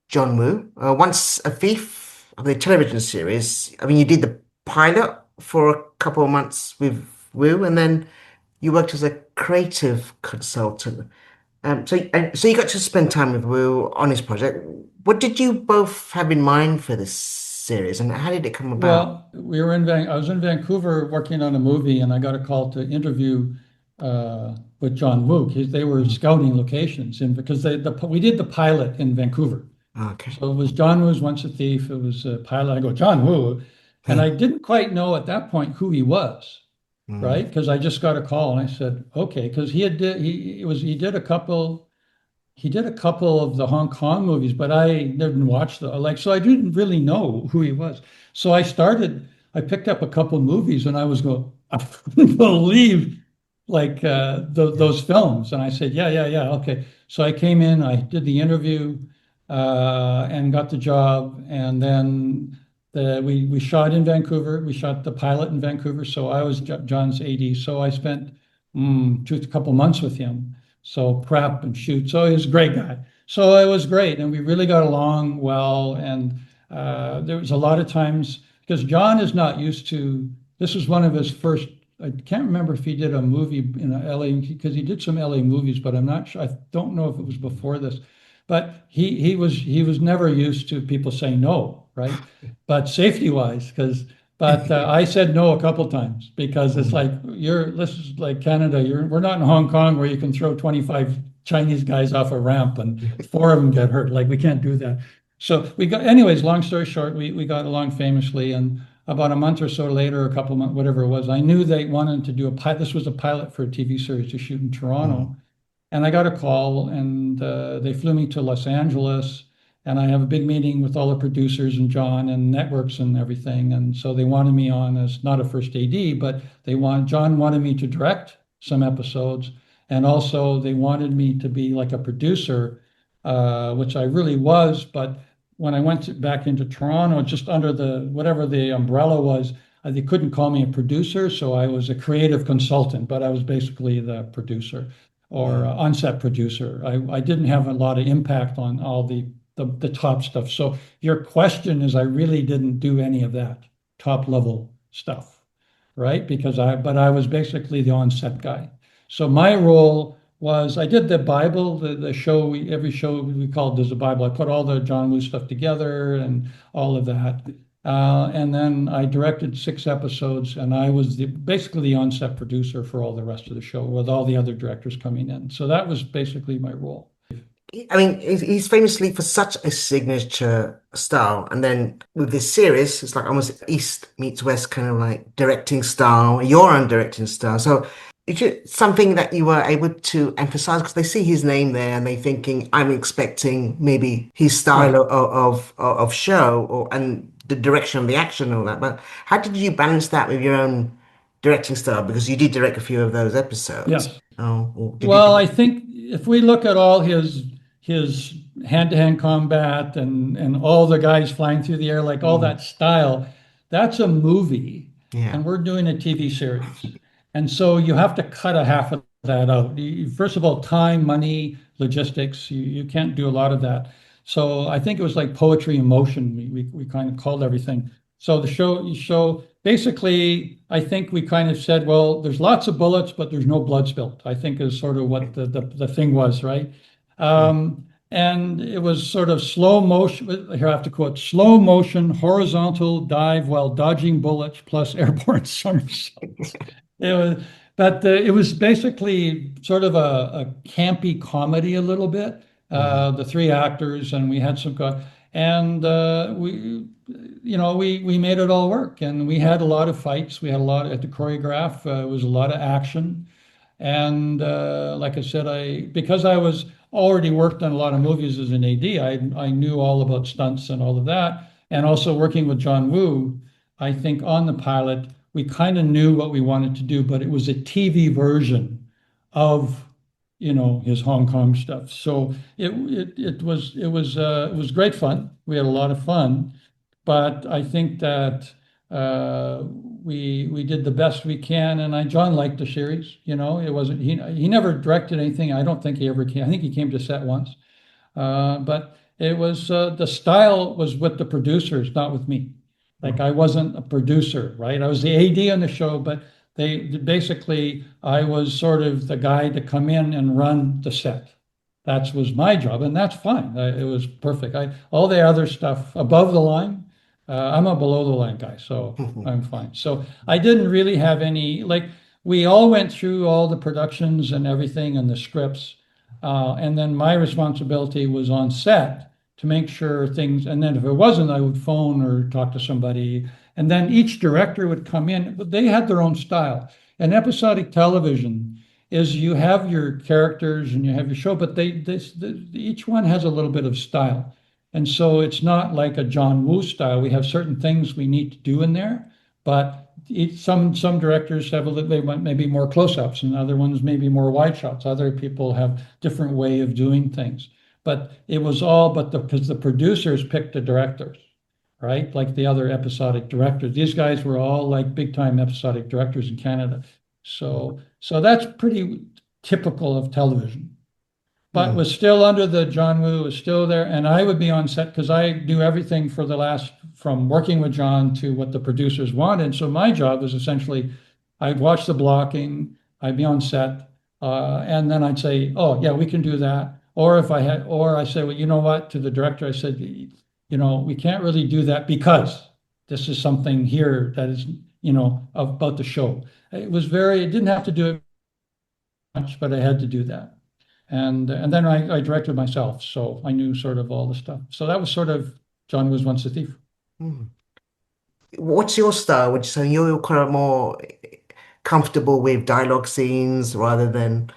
John Woo, once a thief of the television series. I mean, you did the pilot for a couple of months with Woo, and then you worked as a creative consultant. So you got to spend time with Woo on his project. What did you both have in mind for this series, and how did it come about? Well, I was in Vancouver working on a movie, and I got a call to interview with John Woo. They were scouting locations, and because we did the pilot in Vancouver. Okay. So it was John Woo's Once a Thief. It was a pilot. I go, John Woo, and I didn't quite know at that point who he was, right? Because I just got a call, and I said, okay, because he did a couple. He did a couple of the Hong Kong movies, but I didn't watch so I didn't really know who he was. So I picked up a couple of movies and I was going, I couldn't believe those films. And I said, yeah, okay. So I came in, I did the interview and got the job. And then we shot in Vancouver. We shot the pilot in Vancouver. So I was John's AD. So I spent a couple months with him. So prep and shoot. So he was a great guy. So it was great. And we really got along well. And there was a lot of times, because John is not used to, this was one of his first, I can't remember if he did a movie in LA, because he did some LA movies, but I'm not sure. I don't know if it was before this. But he was never used to people saying no, right? But safety-wise, But I said no a couple times because it's like this is like Canada. We're not in Hong Kong where you can throw 25 Chinese guys off a ramp and 4 of them get hurt. Like we can't do that. So anyways, long story short, we got along famously. And about a month or so later, a couple months, whatever it was, I knew they wanted to do a pilot. This was a pilot for a TV series to shoot in Toronto. And I got a call and they flew me to Los Angeles. And I have a big meeting with all the producers and John and networks and everything. And so they wanted me on as not a first AD, but John wanted me to direct some episodes. And also they wanted me to be like a producer, which I really was. But when I went back into Toronto, just under whatever the umbrella was, they couldn't call me a producer. So I was a creative consultant, but I was basically the producer or on-set producer. I didn't have a lot of impact on all the top stuff. So your question is, I really didn't do any of that top level stuff, right? But I was basically the on-set guy. So my role was, I did the Bible, the show, every show we called There's a Bible. I put all the John Woo stuff together and all of that. And then I directed 6 episodes and I was basically the on-set producer for all the rest of the show with all the other directors coming in. So that was basically my role. I mean, he's famously for such a signature style, and then with this series, it's like almost East meets West kind of like directing style, your own directing style. So, is it something that you were able to emphasize because they see his name there and they thinking, I'm expecting maybe his style Yeah. of show or and the direction of the action and all that. But how did you balance that with your own directing style? Because you did direct a few of those episodes. Yes. Oh, or did you Well, do? I think if we look at all his hand-to-hand combat and all the guys flying through the air, like all Mm, that style, that's a movie, yeah. and we're doing a TV series. And so you have to cut a half of that out. First of all, time, money, logistics, you can't do a lot of that. So I think it was like poetry in motion. We kind of called everything. So the show basically, I think we kind of said, well, there's lots of bullets, but there's no blood spilled, I think is sort of what the thing was, right? Mm. And it was sort of slow motion. Here I have to quote: slow motion, horizontal dive while dodging bullets plus airborne somersaults. It was, but it was basically sort of a campy comedy a little bit. Mm. The three actors, and we had and we made it all work, and we had a lot of fights. We had a lot at the choreograph. It was a lot of action. And like I said, because I was already worked on a lot of movies as an AD, I knew all about stunts and all of that. And also working with John Woo, I think on the pilot, we kind of knew what we wanted to do, but it was a TV version of, his Hong Kong stuff. So it was great fun. We had a lot of fun, but I think that uh, we did the best we can, and John liked the series. It wasn't he never directed anything. I don't think he ever came. I think he came to set once, but it was the style was with the producers, not with me. Like I wasn't a producer, right? I was the AD on the show, but they basically I was sort of the guy to come in and run the set. That was my job, and that's fine. It was perfect. All the other stuff above the line, I'm a below the line guy, so I'm fine. So I didn't really have any like we all went through all the productions and everything and the scripts, and then my responsibility was on set to make sure things. And then if it wasn't, I would phone or talk to somebody. And then each director would come in, but they had their own style. And episodic television is you have your characters and you have your show, but each one has a little bit of style. And so it's not like a John Woo style. We have certain things we need to do in there, but some directors have they want maybe more close-ups, and other ones maybe more wide shots. Other people have different way of doing things. But it was all because the producers picked the directors, right? Like the other episodic directors. These guys were all like big time episodic directors in Canada. So that's pretty typical of television, but Mm. was still under the John Woo, was still there. And I would be on set because I knew everything for the last, from working with John to what the producers wanted. So my job was essentially, I'd watch the blocking, I'd be on set, and then I'd say, oh, yeah, we can do that. Or I say, well, you know what, to the director, I said, we can't really do that because this is something here that is, about the show. It didn't have to do it much, but I had to do that. And then I directed myself, so I knew sort of all the stuff. So that was sort of John Was Once a Thief. Mm. What's your style? Would you say you're kind of more comfortable with dialogue scenes rather than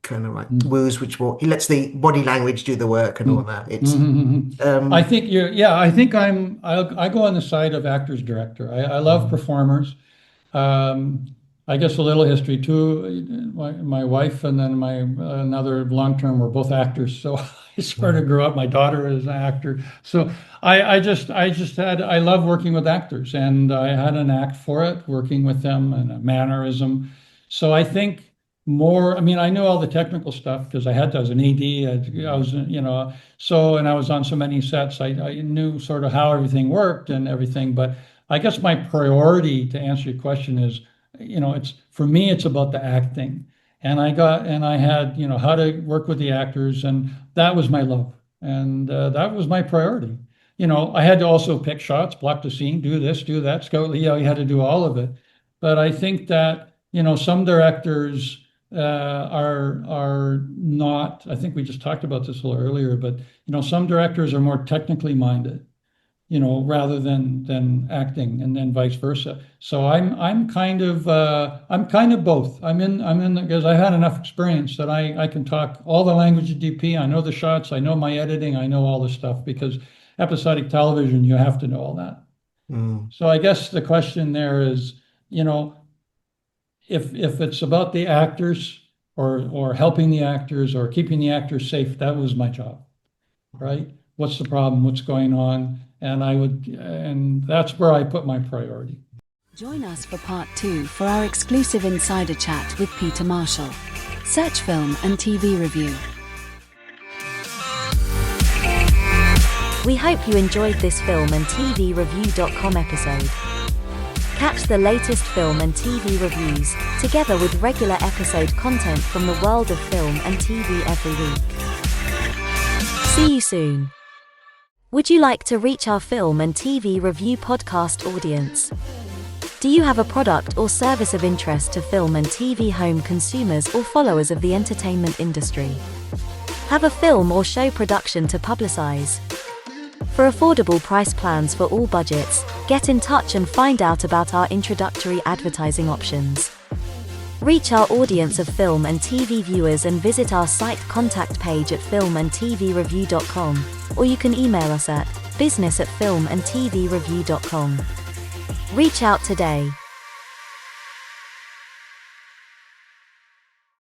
kind of like Mm. woos, which more he lets the body language do the work and all Mm. that. It's Mhm. I um think I think I go on the side of actors director. I love mm, performers. Um, I guess a little history too. My wife and then my another long term were both actors, so I sort of mm, grew up. My daughter is an actor, so I love working with actors, and I had an act for it, working with them and a mannerism. So I think more. I mean, I knew all the technical stuff because I had to as an AD. I was, and I was on so many sets. I knew sort of how everything worked and everything, but I guess my priority to answer your question is, it's for me, it's about the acting. And I had, how to work with the actors, and that was my love. And that was my priority. I had to also pick shots, block the scene, do this, do that, scout, you had to do all of it. But I think that, some directors, are not, I think we just talked about this a little earlier, but some directors are more technically minded, rather than acting, and then vice versa. So I'm kind of both. I'm in because I had enough experience that I can talk all the language of DP. I know the shots, I know my editing, I know all the stuff, because episodic television, you have to know all that. So I guess the question there is, if it's about the actors or helping the actors or keeping the actors safe, that was my job, right? What's the problem? What's going on? And that's where I put my priority. Join us for part 2 for our exclusive insider chat with Peter Marshall. Search Film and TV Review. We hope you enjoyed this Film and TV Review.com episode. Catch the latest film and TV reviews, together with regular episode content from the world of film and TV every week. See you soon. Would you like to reach our film and TV review podcast audience? Do you have a product or service of interest to film and TV home consumers or followers of the entertainment industry? Have a film or show production to publicize? For affordable price plans for all budgets, get in touch and find out about our introductory advertising options. Reach our audience of film and TV viewers and visit our site contact page at filmandtvreview.com, or you can email us at business@filmandtvreview.com. Reach out today.